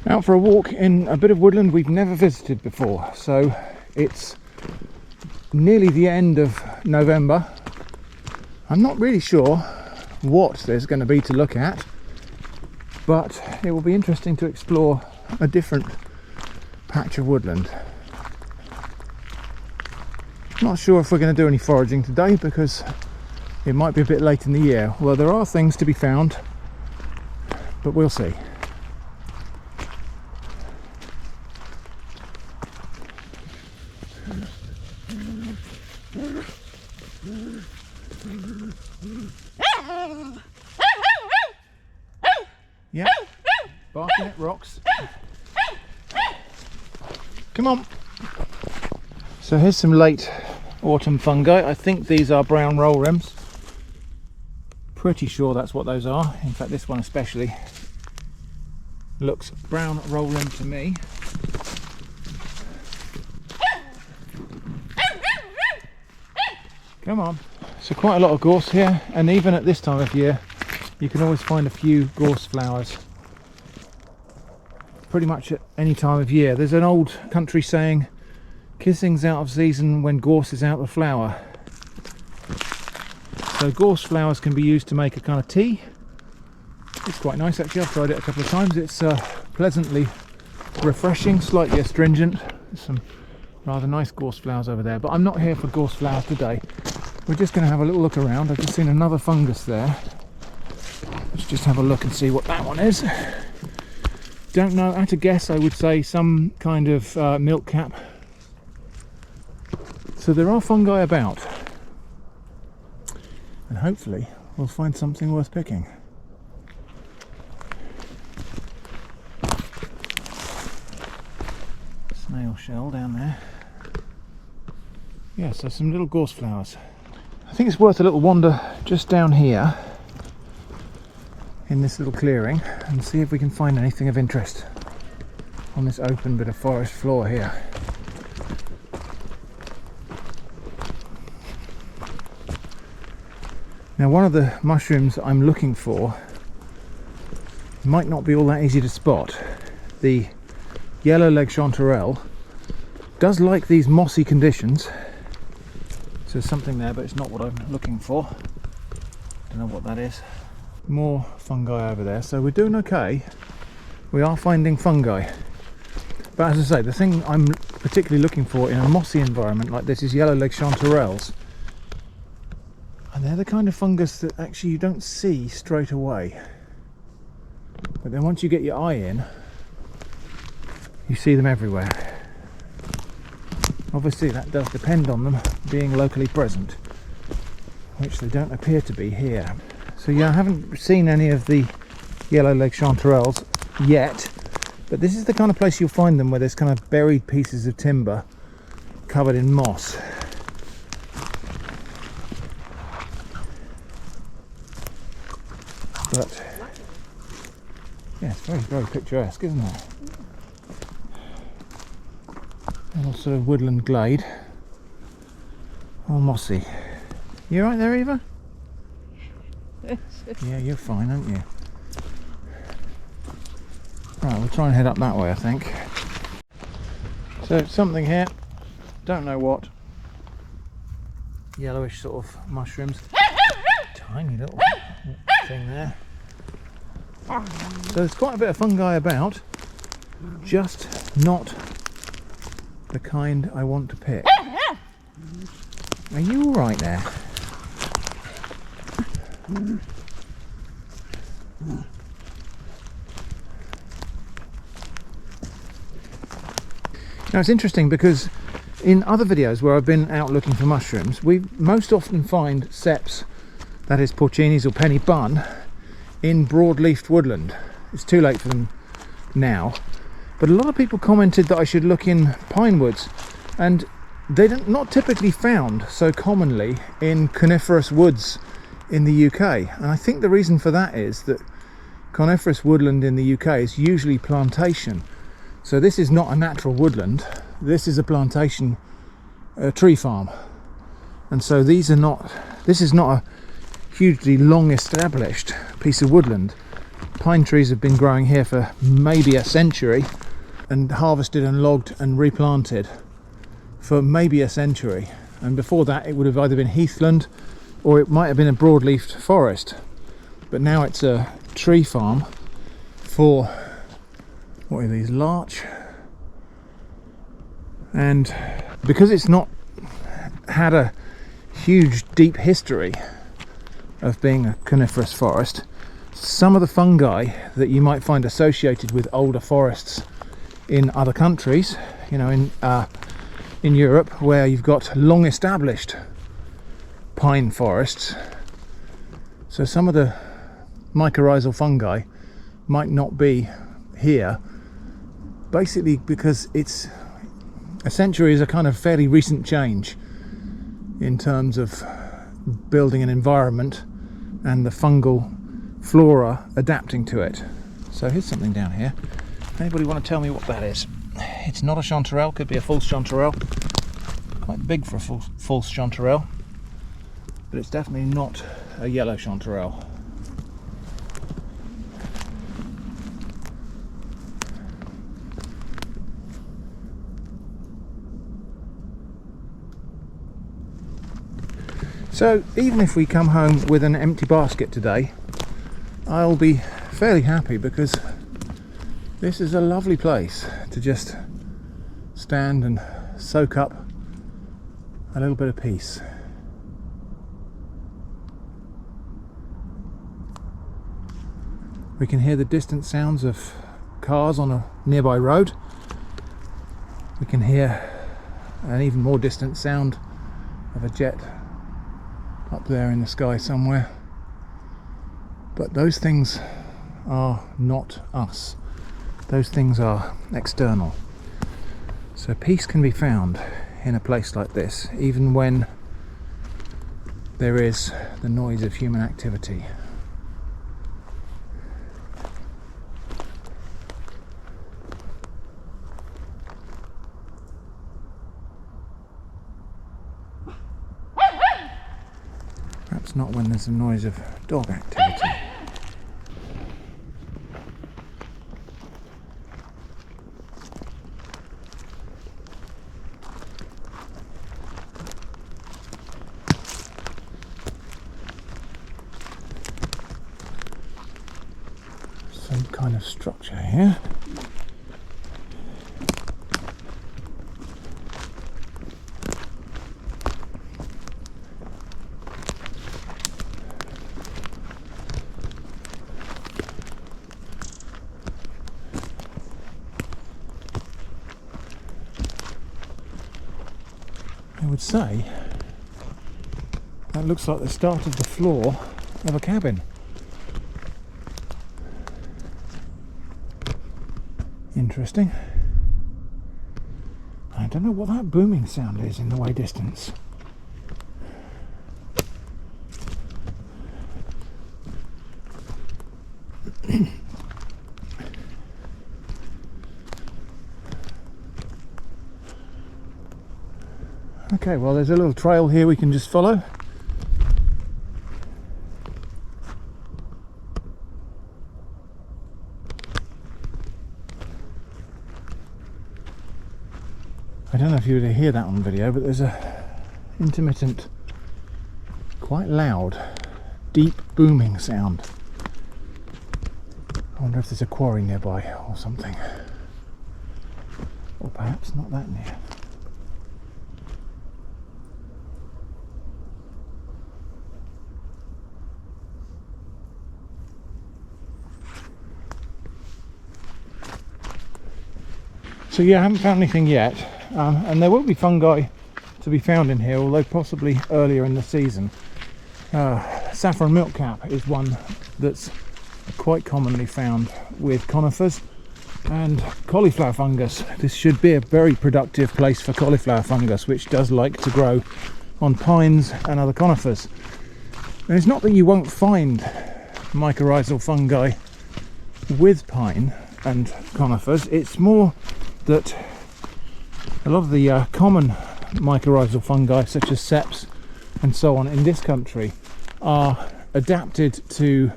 Out for a walk in a bit of woodland we've never visited before. So it's nearly the end of November. I'm not really sure what there's going to be to look at, but it will be interesting to explore a different patch of woodland. Not sure if we're going to do any foraging today because it might be a bit late in the year. Well, there are things to be found, but we'll see. Yeah, barking at rocks. Come on. So here's some late autumn fungi. I think these are brown roll rims. Pretty sure that's what those are. In fact, this one especially looks brown roll rim to me. Come on. So quite a lot of gorse here, and even at this time of year you can always find a few gorse flowers pretty much at any time of year. There's an old country saying, kissing's out of season when gorse is out of flower. So gorse flowers can be used to make a kind of tea. It's quite nice actually. I've tried it a couple of times. It's pleasantly refreshing, slightly astringent. There's some rather nice gorse flowers over there, but I'm not here for gorse flowers today. We're just going to have a little look around. I've just seen another fungus there. Let's just have a look and see what that one is. Don't know. At a guess, I would say some kind of milk cap. So there are fungi about, and hopefully we'll find something worth picking. Snail shell down there. Yeah, so some little gorse flowers. I think it's worth a little wander just down here in this little clearing and see if we can find anything of interest on this open bit of forest floor here. Now, one of the mushrooms I'm looking for might not be all that easy to spot. The yellow leg chanterelle does like these mossy conditions. So there's something there, but it's not what I'm looking for. Don't know what that is. More fungi over there, so we're doing okay. We are finding fungi. But as I say, the thing I'm particularly looking for in a mossy environment like this is yellow leg chanterelles. And they're the kind of fungus that actually you don't see straight away. But then once you get your eye in, you see them everywhere. Obviously that does depend on them being locally present, which they don't appear to be here. So yeah, I haven't seen any of the yellow leg chanterelles yet, but this is the kind of place you'll find them where there's kind of buried pieces of timber covered in moss. But yeah, it's very, very picturesque, isn't it? A little sort of woodland glade, all mossy. You right there, Eva? Yeah, you're fine, aren't you? Right, we'll try and head up that way, I think. So something here, don't know what. Yellowish sort of mushrooms. Tiny little thing there. So there's quite a bit of fungi about, just not the kind I want to pick. Are you all right there? Now it's interesting because in other videos where I've been out looking for mushrooms, we most often find ceps, that is porcinis or penny bun, in broadleafed woodland. It's too late for them now, but a lot of people commented that I should look in pine woods, and they're not typically found so commonly in coniferous woods in the UK. And I think the reason for that is that coniferous woodland in the UK is usually plantation. So this is not a natural woodland, this is a plantation, a tree farm. And so this is not a hugely long established piece of woodland. pine trees have been growing here for maybe a century, and harvested and logged and replanted for maybe a century. And before that it would have either been heathland or it might have been a broadleafed forest. But now it's a tree farm for, what are these, larch? And because it's not had a huge deep history of being a coniferous forest, some of the fungi that you might find associated with older forests in other countries, you know, in Europe, where you've got long established pine forests, so some of the mycorrhizal fungi might not be here, basically because it's a century is a kind of fairly recent change in terms of building an environment and the fungal flora adapting to it. So here's something down here. Anybody want to tell me what that is? It's not a chanterelle, could be a false chanterelle. Quite big for a false chanterelle, but it's definitely not a yellow chanterelle. So even if we come home with an empty basket today, I'll be fairly happy, because this is a lovely place to just stand and soak up a little bit of peace. We can hear the distant sounds of cars on a nearby road. We can hear an even more distant sound of a jet up there in the sky somewhere. But those things are not us. Those things are external. So peace can be found in a place like this, even when there is the noise of human activity. Perhaps not when there's a noise of dog activity. Some kind of structure here. I would say that looks like the start of the floor of a cabin. Interesting. I don't know what that booming sound is in the way distance. Okay, well, there's a little trail here we can just follow. I don't know if you would hear that on video, but there's a intermittent, quite loud, deep booming sound. I wonder if there's a quarry nearby or something. Or perhaps not that near. So yeah, I haven't found anything yet, and there will be fungi to be found in here, although possibly earlier in the season. Saffron milkcap is one that's quite commonly found with conifers, and cauliflower fungus. This should be a very productive place for cauliflower fungus, which does like to grow on pines and other conifers. And it's not that you won't find mycorrhizal fungi with pine and conifers, it's more that a lot of the common mycorrhizal fungi, such as ceps and so on in this country, are adapted to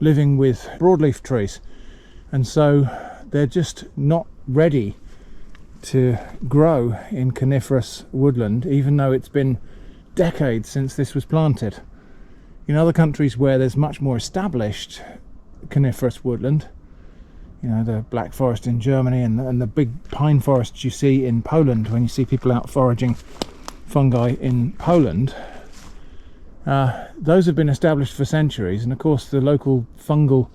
living with broadleaf trees, and so they're just not ready to grow in coniferous woodland, even though it's been decades since this was planted. In other countries where there's much more established coniferous woodland, you know, the Black Forest in Germany and the big pine forests you see in Poland, when you see people out foraging fungi in Poland, those have been established for centuries, and of course the local fungal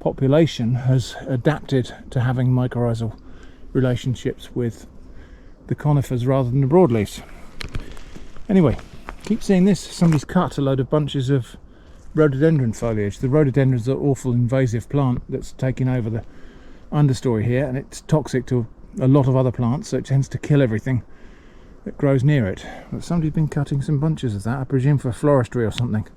population has adapted to having mycorrhizal relationships with the conifers rather than the broadleafs. Anyway, keep seeing this. Somebody's cut a load of bunches of rhododendron foliage. The rhododendron's an awful invasive plant that's taking over the understory here, and it's toxic to a lot of other plants, so it tends to kill everything that grows near it. But somebody's been cutting some bunches of that, I presume for floristry or something.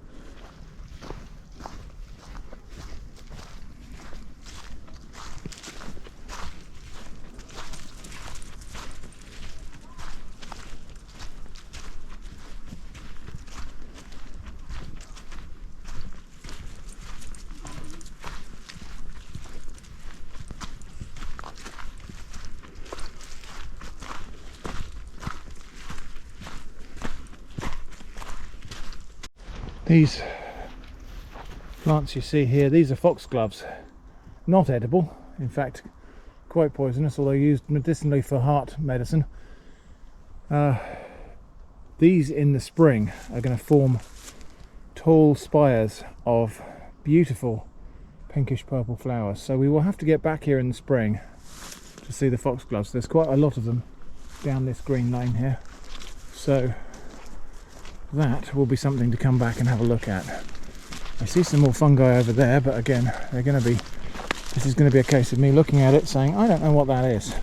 These plants you see here, these are foxgloves. Not edible, in fact quite poisonous, although used medicinally for heart medicine. These in the spring are going to form tall spires of beautiful pinkish purple flowers, so we will have to get back here in the spring to see the foxgloves. There's quite a lot of them down this green lane here, so that will be something to come back and have a look at. I see some more fungi over there, but again, this is going to be a case of me looking at it saying, I don't know what that is.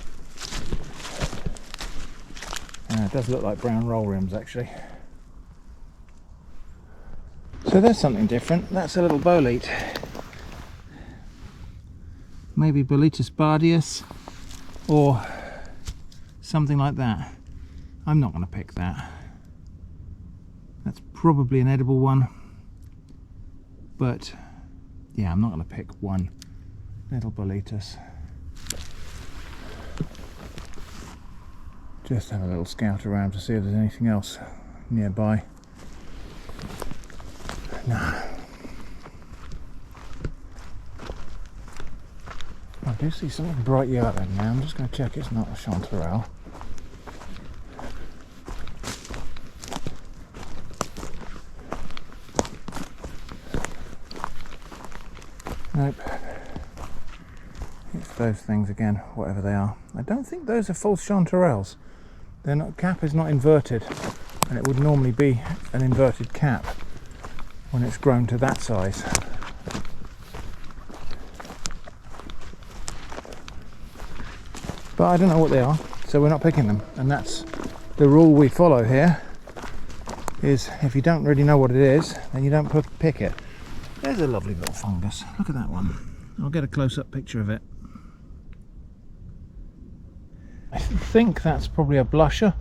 It does look like brown roll rims actually. So there's something different. That's a little bolete. Maybe Boletus bardius or something like that. I'm not going to pick that. That's probably an edible one, but yeah, I'm not going to pick one little Boletus. Just have a little scout around to see if there's anything else nearby. No. I do see something bright yellow in there. I'm just going to check it's not a chanterelle. Nope. It's those things again, whatever they are. I don't think those are false chanterelles. They're not, cap is not inverted, and it would normally be an inverted cap when it's grown to that size. But I don't know what they are, so we're not picking them, and that's the rule we follow here, is if you don't really know what it is, then you don't pick it. There's a lovely little fungus. Look at that one. I'll get a close-up picture of it. I think that's probably a blusher.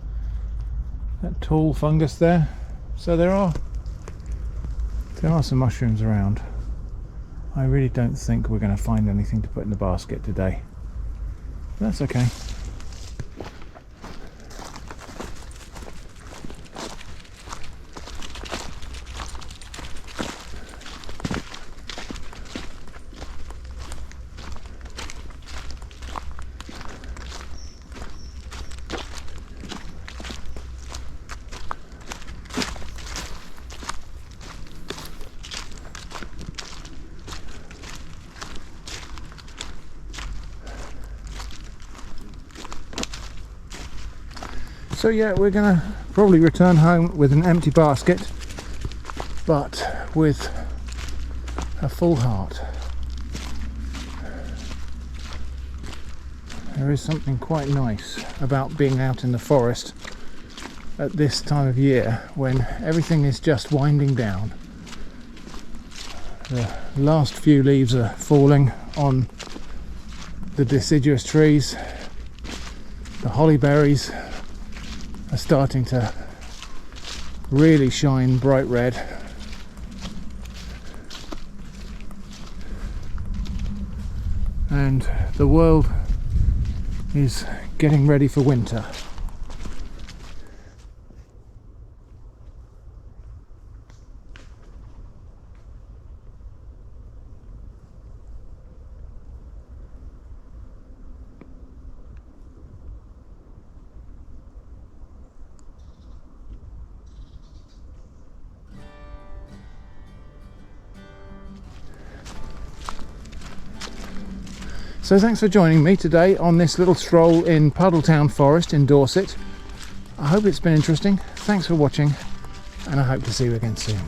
That tall fungus there. So there are some mushrooms around. I really don't think we're going to find anything to put in the basket today. That's okay. So yeah, we're gonna probably return home with an empty basket, but with a full heart. There is something quite nice about being out in the forest at this time of year when everything is just winding down. The last few leaves are falling on the deciduous trees. The holly berries are starting to really shine bright red. and the world is getting ready for winter. So thanks for joining me today on this little stroll in Puddletown Forest in Dorset. I hope it's been interesting. Thanks for watching, and I hope to see you again soon.